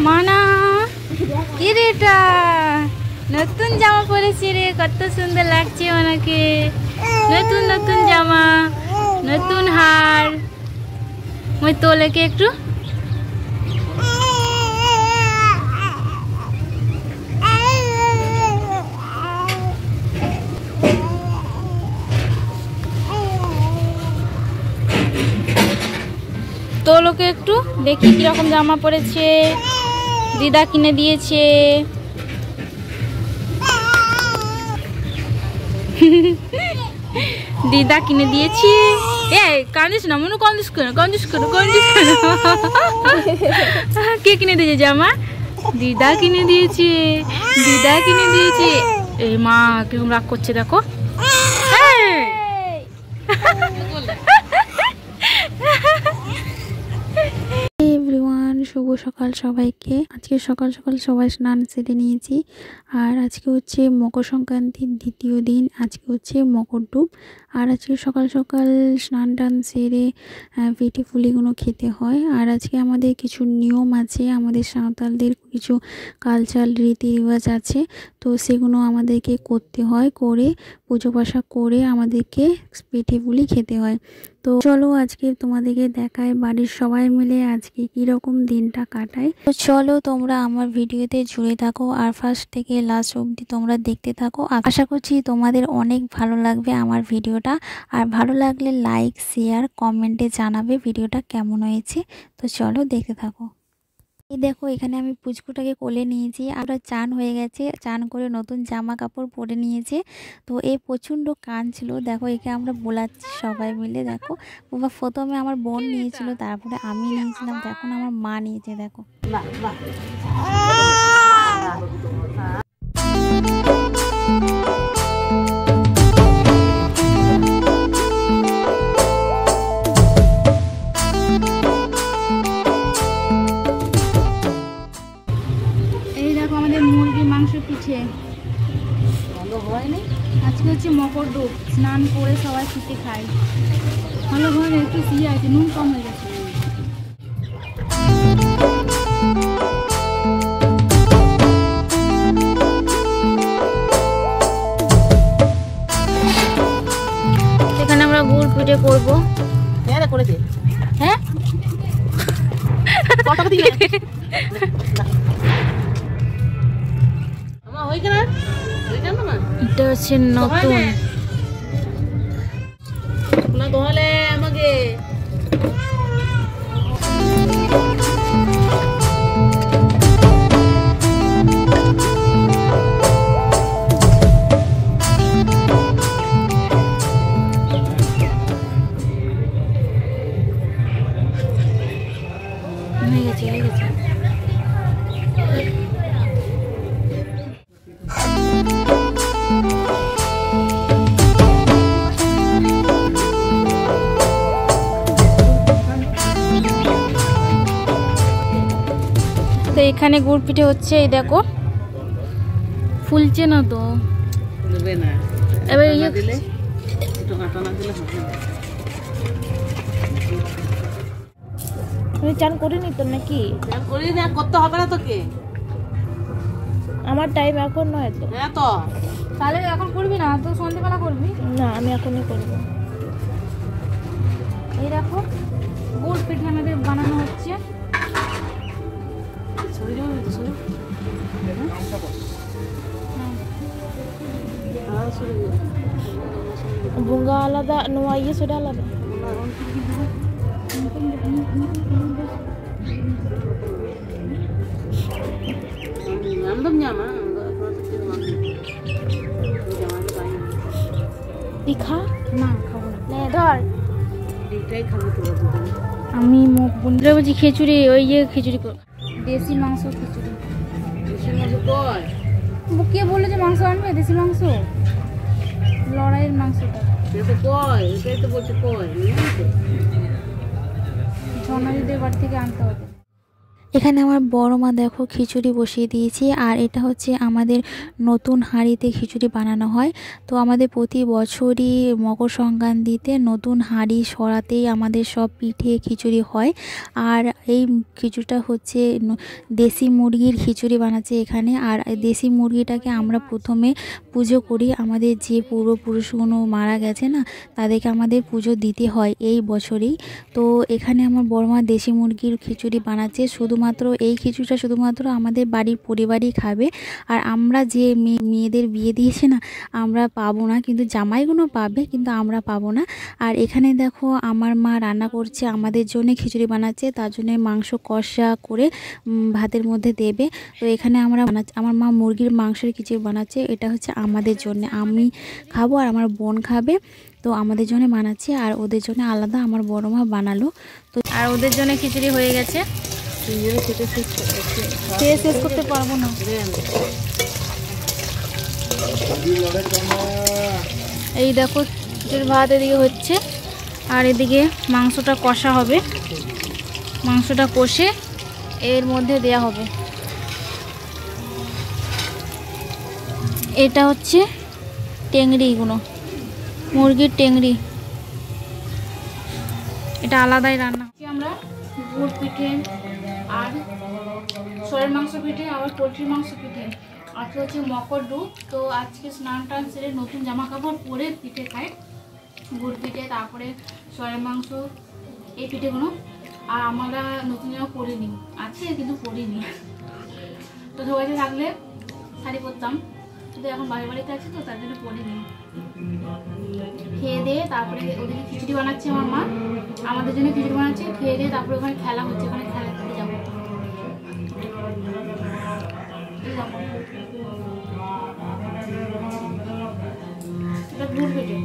মানা কি রে এটা নতুন জামা পরেছি রে, কত সুন্দর লাগছে ওনাকে। নতুন নতুন জামা, নতুন হার। মই তোলেকে একটু তোলোকে একটু দেখি কিরকম জামা পরেছে। দিদা কিনে দিয়েছে। দিদা কিনে দিয়েছি। কান্দিস না মনু, কান্দিস কেন, কান্দিস কেন, কান্দিস কেন? কে কিনে দিয়েছে জামা? দিদা কিনে দিয়েছে, দিদা কিনে দিয়েছে। এই মা কিরকম রাগ করছে দেখো। শুভ সকাল সবাইকে। আজকে সকাল সকাল সবাই স্নান সেরে নিয়েছি। আর আজকে হচ্ছে মকর সংক্রান্তির দ্বিতীয় দিন। আজকে হচ্ছে মকর ডুব। আর আজকে সকাল সকাল স্নান টান সেরে পিঠে পুলিগুলো খেতে হয়। আর আজকে আমাদের কিছু নিয়ম আছে, আমাদের সাঁওতালদের কিছু কালচার রীতি রেওয়াজ আছে, তো সেগুলো আমাদেরকে করতে হয়। করে পুজো পাশা করে আমাদেরকে পিঠে পুলি খেতে হয়। তো চলো আজকে তোমাদেরকে দেখায় বাড়ির সবাই মিলে আজকে কীরকম দিনটা কাটায়। তো চলো তোমরা আমার ভিডিওতে জুড়ে থাকো আর ফার্স্ট থেকে লাস্ট অবধি তোমরা দেখতে থাকো। আশা করছি তোমাদের অনেক ভালো লাগবে আমার ভিডিওটা। আর ভালো লাগলে লাইক শেয়ার কমেন্টে জানাবে ভিডিওটা কেমন হয়েছে। তো চলো দেখতে থাকো। এই দেখো এখানে আমি পুচকুটাকে কোলে নিয়েছি। আর চান হয়ে গেছে, চান করে নতুন জামা কাপড় পরে নিয়েছে। তো এই প্রচণ্ড কাঁদছিল। দেখো একে আমরা বোলাচ্ছি সবাই মিলে। দেখো বাবা প্রথমে আমার বোন নিয়েছিল, তারপরে আমি নিয়েছিলাম, এখন আমার মা নিয়েছে। দেখো পিঠে আজকে হচ্ছে মকর ডুব। স্নান করে সবাই পিঠে খায়। ভালো ঘরে একটু সিয়ে আছে, নুন কম হয়ে গেছে। এখানে আমরা গুড় পিঠে করবো। হ্যাঁ এটা হচ্ছে নতুন। আমাকে হয়ে গেছে, হয়ে গেছে। তো এখানে গুড় পিঠে হচ্ছে। এই দেখো ফুলছে না তো, এবার তুমি চান করিনি তো নাকি? করতে হবে না তোকে, আমার টাইম এখন নয় তো। হ্যাঁ তো তাহলে এখন করবি না তো, সন্ধ্যেবেলা করবি না? আমি এখনই করবো। এই দেখো গুড় পিঠে আমাদের বানানো হচ্ছে। bunga alada noa iya sudah alada dikha na khabo na ধর এটাই খাবো তো। আমি মুখ বন্ধুরা বলছি খিচুড়ি, ওই যে খিচুড়ি দেশি মাংস খিচুড়ি। দেশি মাংস কই? কে বললো যে মাংস আনবে? দেশি মাংস, লড়াইয়ের মাংসটা। এটা কই? এটাই তো বলছে কই। ঝর্ণাদিদের বাড়ি থেকে আনতে হবে। এখানে আমার বড় মা দেখো খিচুড়ি বসিয়ে দিয়েছি, আর এটা হচ্ছে আমাদের নতুন হাঁড়িতে খিচুড়ি বানানো হয়। তো আমাদের প্রতি বছরই মকর সংক্রান্তিতে নতুন হাঁড়ি সরাতেই আমাদের সব পিঠে খিচুড়ি হয়। আর এই খিচুড়িটা হচ্ছে দেশি মুরগির খিচুড়ি বানাচ্ছে এখানে। আর দেশি মুরগিটাকে আমরা প্রথমে পুজো করি, আমাদের যে পূর্বপুরুষগুলো মারা গেছে না, তাদেরকে আমাদের পুজো দিতে হয় এই বছরেই। তো এখানে আমার বড় মা দেশি মুরগির খিচুড়ি বানাচ্ছে। শুধুমাত্র এই খিচুড়িটা শুধুমাত্র আমাদের বাড়ির পরিবারই খাবে, আর আমরা যে মেয়েদের বিয়ে দিয়েছে না, আমরা পাবো না, কিন্তু জামাইগুলো পাবে, কিন্তু আমরা পাবো না। আর এখানে দেখো আমার মা রান্না করছে, আমাদের জন্য খিচুড়ি বানাচ্ছে, তার জন্য মাংস কষা করে ভাতের মধ্যে দেবে। তো এখানে আমার মা মুরগির মাংসের খিচুড়ি বানাচ্ছে, এটা হচ্ছে আমাদের জন্য, আমি খাবো আর আমার বোন খাবে। তো আমাদের জন্য বানাচ্ছি, আর ওদের জন্য আলাদা আমার বড় মা বানালো। তো আর ওদের জন্য খিচুড়ি হয়ে গেছে, শেষ করতে পারবো না। এই দেখো খিচুড়ি ভাত এদিকে হচ্ছে, আর এদিকে মাংসটা কষা হবে, মাংসটা কষে এর মধ্যে দেয়া হবে। এটা হচ্ছে টেংরিগুলো, মুরগির টেংরি, এটা আলাদাই রান্না। আমরা গুড় পিঠে আর সরের মাংস পিঠে, আবার পোলট্রির মাংস পিঠে, আজকে হচ্ছে মকর ডুব। তো আজকে স্নান টান সেরে নতুন জামা কাপড় পরে পিঠে খায়, গুড় পিঠে, তারপরে সরের মাংস, এই পিঠেগুলো। আর আমরা নতুন জামা পরিনি, আছে কিন্তু পরিনি। তো সবাইতে থাকলে শাড়ি পরতাম, কিন্তু এখন বাড়িতে আছে তো তার জন্য পরিনি। খেয়ে দিয়ে তারপরে ওদিকে খিচুড়ি বানাচ্ছে আমার মা, আমাদের জন্য খিচুড়ি বানাচ্ছে। খেয়ে দিয়ে তারপরে ওখানে খেলা হচ্ছে, ওখানে খেলা করতে যাবো। এটা গুড় পিঠে।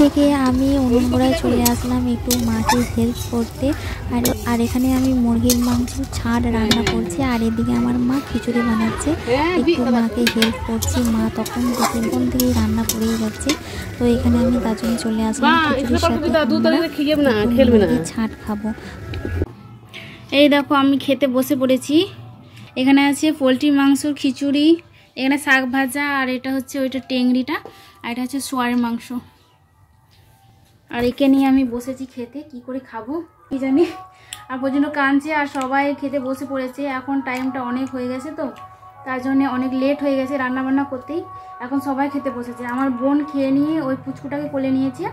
থেকে আমি উনুন গোড়ায় চলে আসলাম একটু মাকে হেল্প করতে। আর এখানে আমি মুরগির মাংস ছাড় রান্না করছি, আর এদিকে আমার মা খিচুড়ি বানাচ্ছে, একটু মাকে হেল্প করছি। মা তখন দুপুর থেকেই রান্না করেই যাচ্ছে। তো এখানে আমি তার জন্য চলে আসলাম খিচুড়ির সাথে ছাড় খাবো। এই দেখো আমি খেতে বসে পড়েছি। এখানে আছে পোলট্রি মাংসর খিচুড়ি, এখানে শাক ভাজা, আর এটা হচ্ছে ওইটা টেংরিটা, আর এটা হচ্ছে সোয়ারের মাংস। আর একে নিয়ে আমি বসেছি খেতে, কি করে খাবো কি জানি। আর পর্যন্ত কাঁদছে, আর সবাই খেতে বসে পড়েছে। এখন টাইমটা অনেক হয়ে গেছে, তো তার জন্য অনেক লেট হয়ে গেছে রান্না বান্না করতেই। এখন সবাই খেতে বসেছে। আমার বোন খেয়ে নিয়ে ওই পুচকুটাকে কোলে নিয়েছে,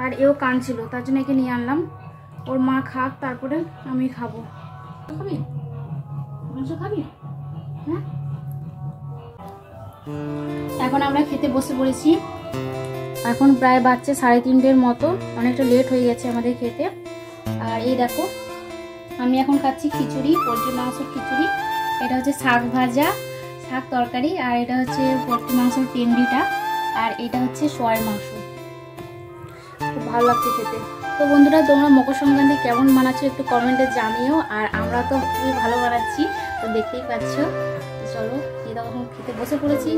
আর এও কাঁদছিল, তার জন্য একে নিয়ে আনলাম। ওর মা খাক, তারপরে আমি খাবো। খাবি মাংস খাবি? হ্যাঁ, এখন আমরা খেতে বসে পড়েছি। এখন প্রায় বাজছে 3:30 মতো, অনেকটা লেট হয়ে গেছে আমাদের খেতে। আর এই দেখো আমি এখন খাচ্ছি খিচুড়ি, পোলট্রি মাংসের খিচুড়ি। এটা হচ্ছে শাক ভাজা, শাক তরকারি, আর এটা হচ্ছে পোলট্রি মাংসের টেংরিটা, আর এটা হচ্ছে সোয়ার মাংস। খুব ভালো লাগছে খেতে। তো বন্ধুরা, তোমরা মকর সংক্রান্তি কেমন বানাচ্ছো একটু কমেন্টে জানিও। আর আমরা তো খুবই ভালো বানাচ্ছি, তো দেখতেই পাচ্ছ। চলো, এই দেখো খেতে বসে পড়েছি।